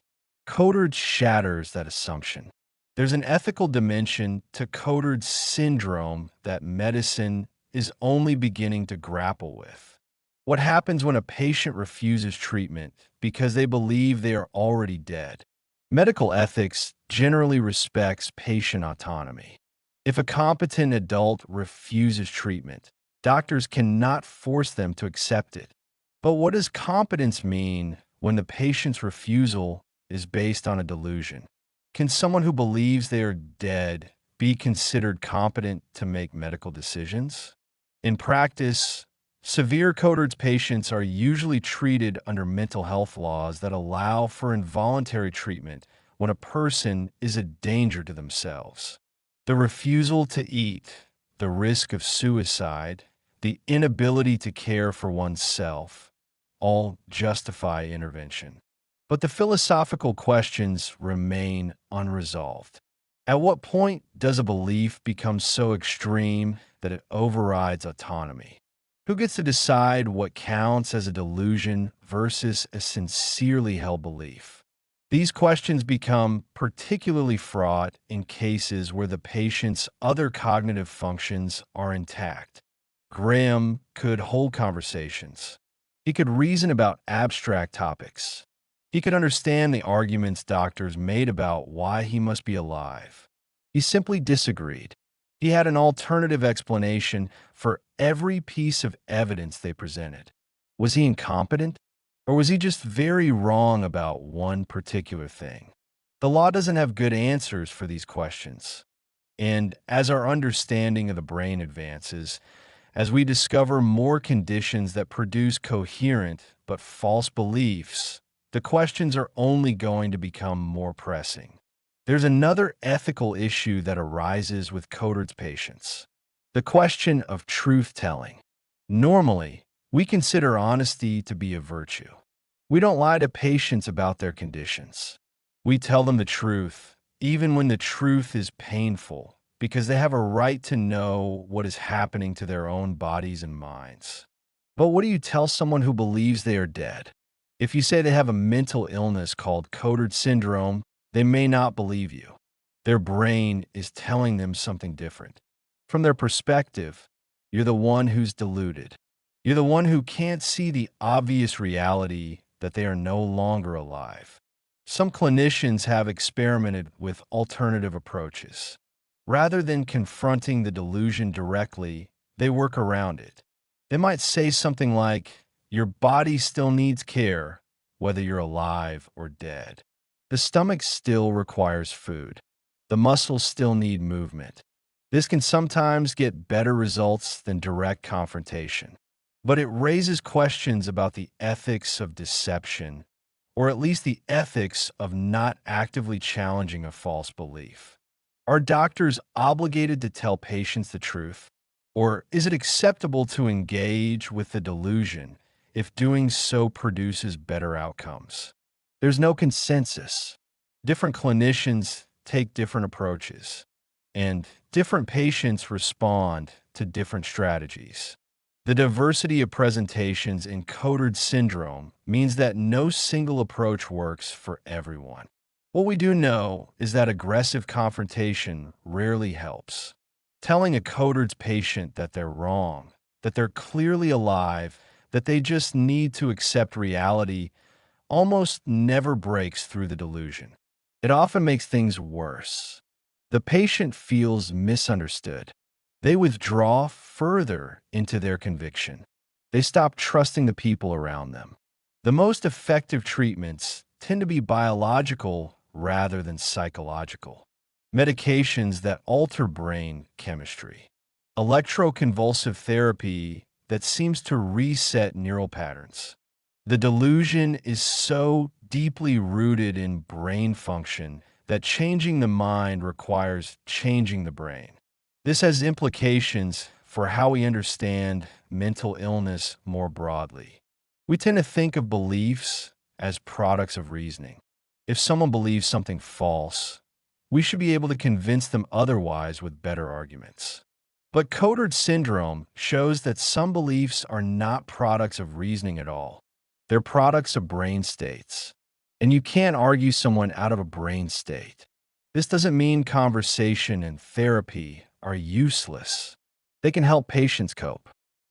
Cotard shatters that assumption. There's an ethical dimension to Cotard syndrome that medicine is only beginning to grapple with. What happens when a patient refuses treatment because they believe they are already dead? Medical ethics generally respects patient autonomy. If a competent adult refuses treatment, doctors cannot force them to accept it. But what does competence mean when the patient's refusal is based on a delusion? Can someone who believes they are dead be considered competent to make medical decisions? In practice, severe Cotard's patients are usually treated under mental health laws that allow for involuntary treatment when a person is a danger to themselves. The refusal to eat, the risk of suicide, the inability to care for oneself, all justify intervention. But the philosophical questions remain unresolved. At what point does a belief become so extreme that it overrides autonomy? Who gets to decide what counts as a delusion versus a sincerely held belief? These questions become particularly fraught in cases where the patient's other cognitive functions are intact. Graham could hold conversations. He could reason about abstract topics. He could understand the arguments doctors made about why he must be alive. He simply disagreed. He had an alternative explanation for every piece of evidence they presented. Was he incompetent? Or was he just very wrong about one particular thing? The law doesn't have good answers for these questions. And as our understanding of the brain advances, as we discover more conditions that produce coherent but false beliefs, the questions are only going to become more pressing. There's another ethical issue that arises with Cotard's patients: the question of truth-telling. Normally, we consider honesty to be a virtue. We don't lie to patients about their conditions. We tell them the truth, even when the truth is painful, because they have a right to know what is happening to their own bodies and minds. But what do you tell someone who believes they are dead? If you say they have a mental illness called Cotard syndrome, they may not believe you. Their brain is telling them something different. From their perspective, you're the one who's deluded. You're the one who can't see the obvious reality that they are no longer alive. Some clinicians have experimented with alternative approaches. Rather than confronting the delusion directly, they work around it. They might say something like, "Your body still needs care, whether you're alive or dead. The stomach still requires food. The muscles still need movement." This can sometimes get better results than direct confrontation. But it raises questions about the ethics of deception, or at least the ethics of not actively challenging a false belief. Are doctors obligated to tell patients the truth? Or is it acceptable to engage with the delusion if doing so produces better outcomes? There's no consensus. Different clinicians take different approaches, and different patients respond to different strategies. The diversity of presentations in Cotard syndrome means that no single approach works for everyone. What we do know is that aggressive confrontation rarely helps. Telling a Cotard's patient that they're wrong, that they're clearly alive, that they just need to accept reality, almost never breaks through the delusion. It often makes things worse. The patient feels misunderstood. They withdraw further into their conviction. They stop trusting the people around them. The most effective treatments tend to be biological rather than psychological. Medications that alter brain chemistry. Electroconvulsive therapy that seems to reset neural patterns. The delusion is so deeply rooted in brain function that changing the mind requires changing the brain. This has implications for how we understand mental illness more broadly. We tend to think of beliefs as products of reasoning. If someone believes something false, we should be able to convince them otherwise with better arguments. But Cotard syndrome shows that some beliefs are not products of reasoning at all. They're products of brain states. And you can't argue someone out of a brain state. This doesn't mean conversation and therapy are useless. They can help patients cope.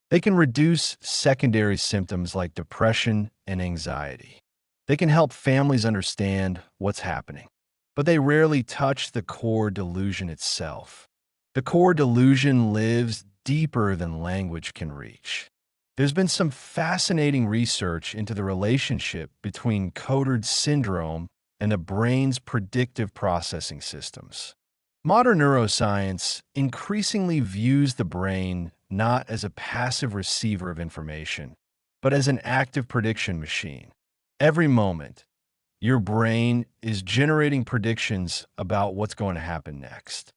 They can reduce secondary symptoms like depression and anxiety. They can help families understand what's happening. But they rarely touch the core delusion itself. The core delusion lives deeper than language can reach. There's been some fascinating research into the relationship between Cotard syndrome and the brain's predictive processing systems. Modern neuroscience increasingly views the brain not as a passive receiver of information, but as an active prediction machine. Every moment, your brain is generating predictions about what's going to happen next.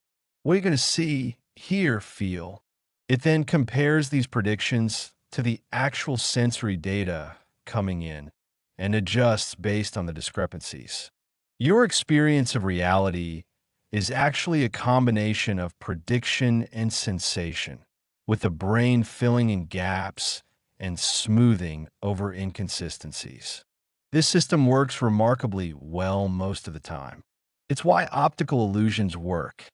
What you're going to see, hear, feel. It then compares these predictions to the actual sensory data coming in and adjusts based on the discrepancies. Your experience of reality is actually a combination of prediction and sensation, with the brain filling in gaps and smoothing over inconsistencies. This system works remarkably well most of the time. It's why optical illusions work.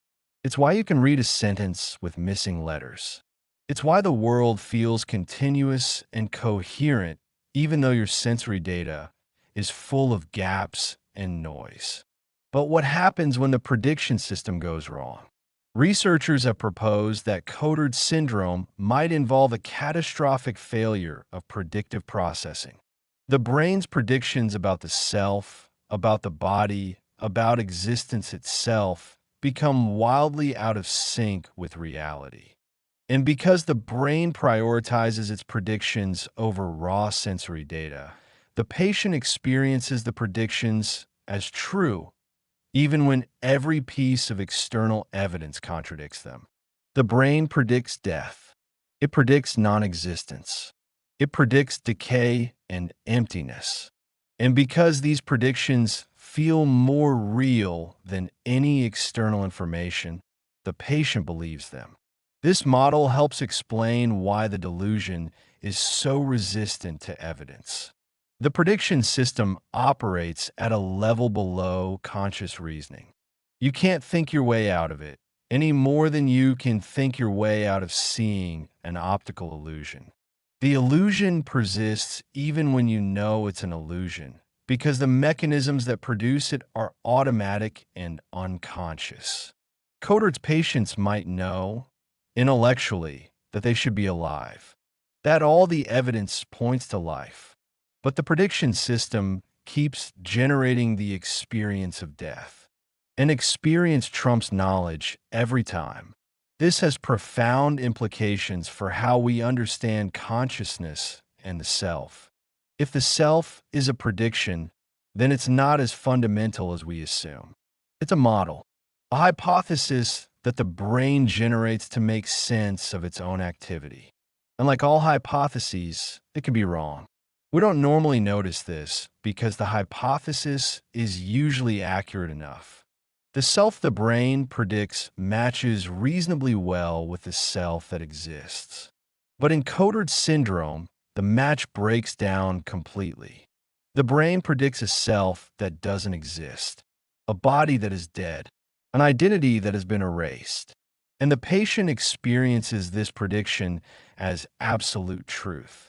It's why you can read a sentence with missing letters. It's why the world feels continuous and coherent even though your sensory data is full of gaps and noise. But what happens when the prediction system goes wrong? Researchers have proposed that Cotard syndrome might involve a catastrophic failure of predictive processing. The brain's predictions about the self, about the body, about existence itself become wildly out of sync with reality. And because the brain prioritizes its predictions over raw sensory data, the patient experiences the predictions as true, even when every piece of external evidence contradicts them. The brain predicts death. It predicts non-existence. It predicts decay and emptiness. And because these predictions feel more real than any external information, the patient believes them. This model helps explain why the delusion is so resistant to evidence. The prediction system operates at a level below conscious reasoning. You can't think your way out of it, any more than you can think your way out of seeing an optical illusion. The illusion persists even when you know it's an illusion, because the mechanisms that produce it are automatic and unconscious. Cotard's patients might know, intellectually, that they should be alive, that all the evidence points to life. But the prediction system keeps generating the experience of death. And experience trumps knowledge every time. This has profound implications for how we understand consciousness and the self. If the self is a prediction, then it's not as fundamental as we assume. It's a model, a hypothesis that the brain generates to make sense of its own activity. And like all hypotheses, it can be wrong. We don't normally notice this because the hypothesis is usually accurate enough. The self the brain predicts matches reasonably well with the self that exists. But in Cotard syndrome, the match breaks down completely. The brain predicts a self that doesn't exist, a body that is dead, an identity that has been erased. And the patient experiences this prediction as absolute truth.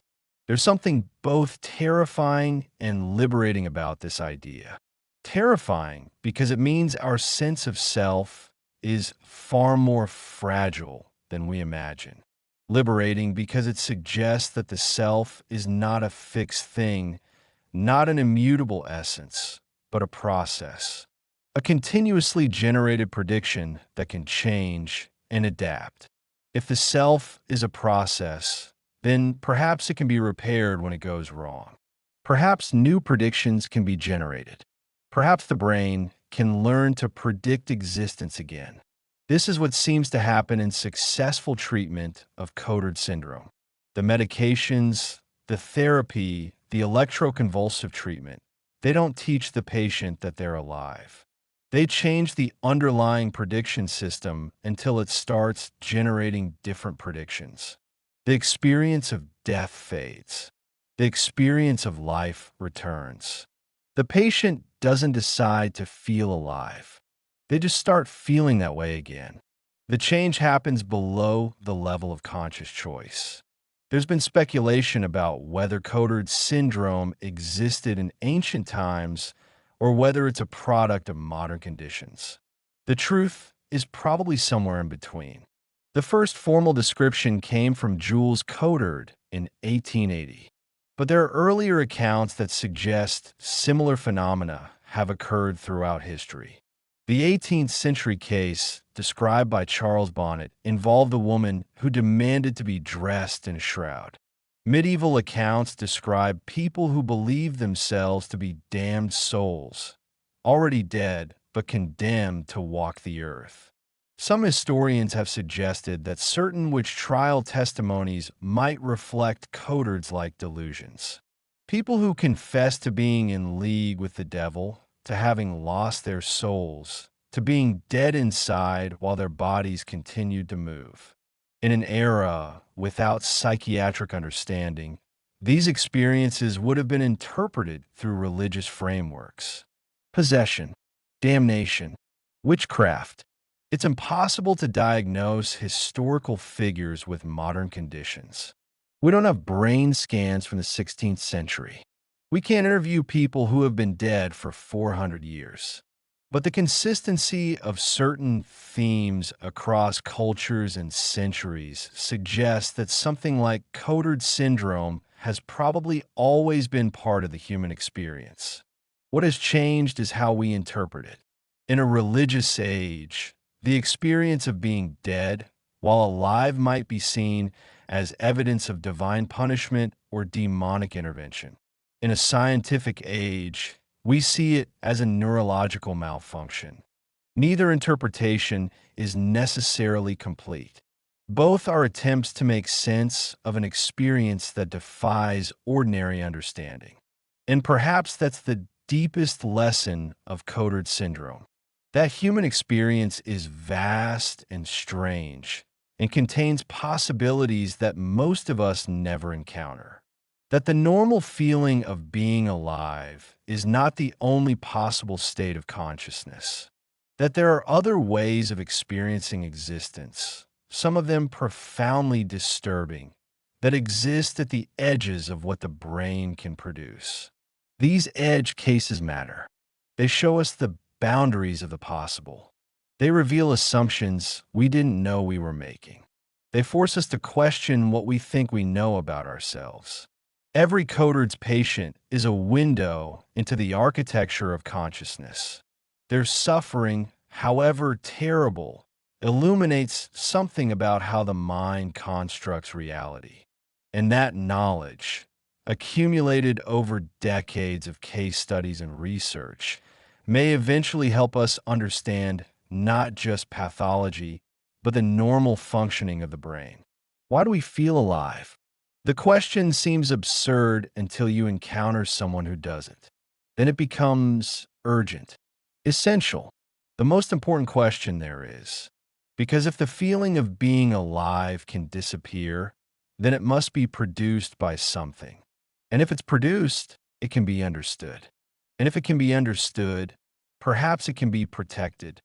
There's something both terrifying and liberating about this idea. Terrifying because it means our sense of self is far more fragile than we imagine. Liberating because it suggests that the self is not a fixed thing, not an immutable essence, but a process. A continuously generated prediction that can change and adapt. If the self is a process, then perhaps it can be repaired when it goes wrong. Perhaps new predictions can be generated. Perhaps the brain can learn to predict existence again. This is what seems to happen in successful treatment of Cotard syndrome. The medications, the therapy, the electroconvulsive treatment, they don't teach the patient that they're alive. They change the underlying prediction system until it starts generating different predictions. The experience of death fades. The experience of life returns. The patient doesn't decide to feel alive. They just start feeling that way again. The change happens below the level of conscious choice. There's been speculation about whether Cotard syndrome existed in ancient times or whether it's a product of modern conditions. The truth is probably somewhere in between. The first formal description came from Jules Cotard in 1880, but there are earlier accounts that suggest similar phenomena have occurred throughout history. The 18th century case, described by Charles Bonnet, involved a woman who demanded to be dressed in a shroud. Medieval accounts describe people who believed themselves to be damned souls, already dead but condemned to walk the earth. Some historians have suggested that certain witch trial testimonies might reflect Cotard's-like delusions. People who confess to being in league with the devil, to having lost their souls, to being dead inside while their bodies continued to move. In an era without psychiatric understanding, these experiences would have been interpreted through religious frameworks. Possession, damnation, witchcraft. It's impossible to diagnose historical figures with modern conditions. We don't have brain scans from the 16th century. We can't interview people who have been dead for 400 years. But the consistency of certain themes across cultures and centuries suggests that something like Cotard syndrome has probably always been part of the human experience. What has changed is how we interpret it. In a religious age, the experience of being dead while alive might be seen as evidence of divine punishment or demonic intervention. In a scientific age, we see it as a neurological malfunction. Neither interpretation is necessarily complete. Both are attempts to make sense of an experience that defies ordinary understanding. And perhaps that's the deepest lesson of Cotard syndrome. That human experience is vast and strange and contains possibilities that most of us never encounter. That the normal feeling of being alive is not the only possible state of consciousness. That there are other ways of experiencing existence, some of them profoundly disturbing, that exist at the edges of what the brain can produce. These edge cases matter. They show us the boundaries of the possible. They reveal assumptions we didn't know we were making. They force us to question what we think we know about ourselves. Every Cotard's patient is a window into the architecture of consciousness. Their suffering, however terrible, illuminates something about how the mind constructs reality. And that knowledge, accumulated over decades of case studies and research, may eventually help us understand not just pathology, but the normal functioning of the brain. Why do we feel alive? The question seems absurd until you encounter someone who doesn't. Then it becomes urgent, essential, the most important question there is. Because if the feeling of being alive can disappear, then it must be produced by something. And if it's produced, it can be understood. And if it can be understood, perhaps it can be protected,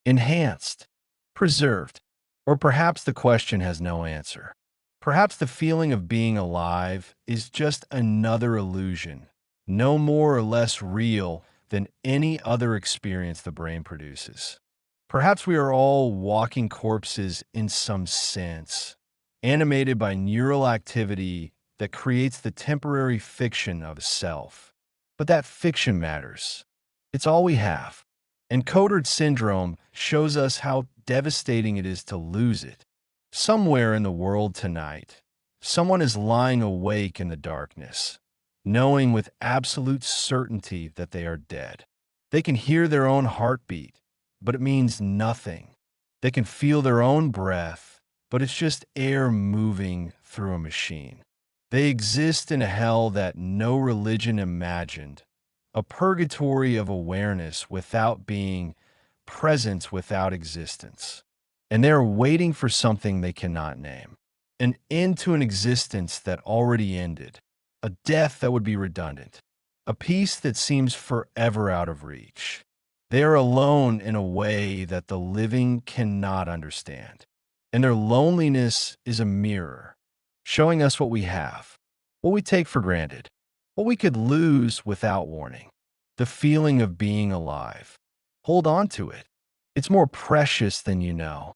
enhanced, preserved, or perhaps the question has no answer. Perhaps the feeling of being alive is just another illusion, no more or less real than any other experience the brain produces. Perhaps we are all walking corpses in some sense, animated by neural activity that creates the temporary fiction of self. But that fiction matters. It's all we have. And Cotard syndrome shows us how devastating it is to lose it. Somewhere in the world tonight, someone is lying awake in the darkness, knowing with absolute certainty that they are dead. They can hear their own heartbeat, but it means nothing. They can feel their own breath, but it's just air moving through a machine. They exist in a hell that no religion imagined, a purgatory of awareness without being, presence without existence. And they are waiting for something they cannot name, an end to an existence that already ended, a death that would be redundant, a peace that seems forever out of reach. They are alone in a way that the living cannot understand. And their loneliness is a mirror, showing us what we have, what we take for granted, what we could lose without warning. The feeling of being alive. Hold on to it. It's more precious than you know.